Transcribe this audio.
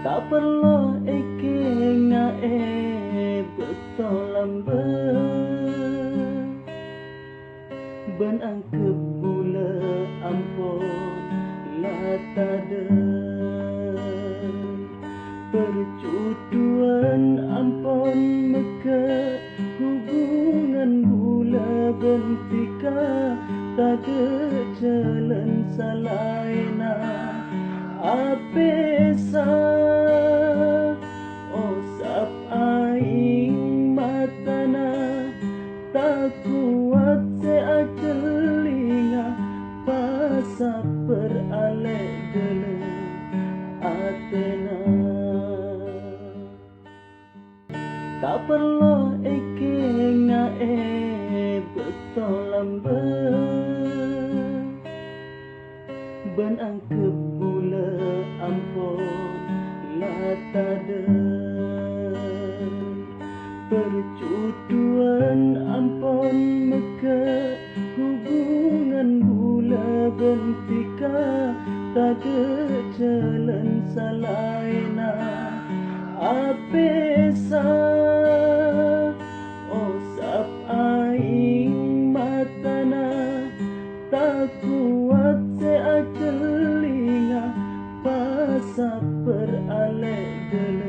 Tak perlu iking na bertolam ben angke bula ampun latade percuduan ampun meke hubungan bula bentika tade jalan salaina apesa osap aing matana tak kuat seakelinga pasap beralek gele atena tak perlu iking na bertolam ben angke bula ampun latade percuduan ampun meke hubungan bula bentika tade jalan salaina apesa osap aing matana tak kuat seakelinga pasap beralek gele